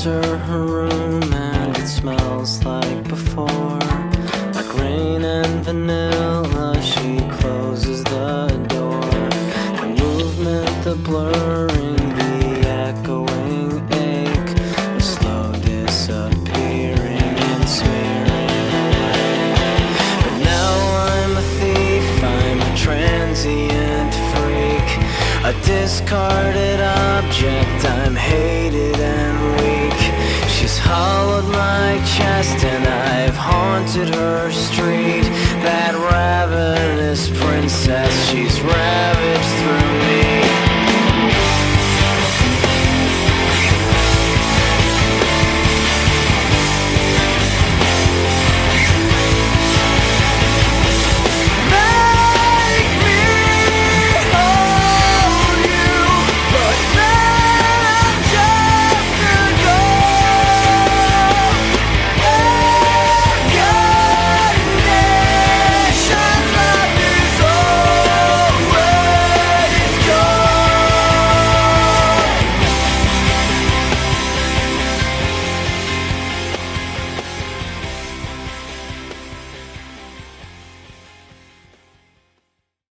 enter her room and it smells like before, like rain and vanilla. She closes the door, the movement, the blurring, the echoing ache, the slow disappearing and smearing away. But now I'm a thief, I'm a transient freak, a discarded object. I'm hated and weak. She's hollowed my chest and I've haunted her street. That ravenous princess, she's ravaged through me.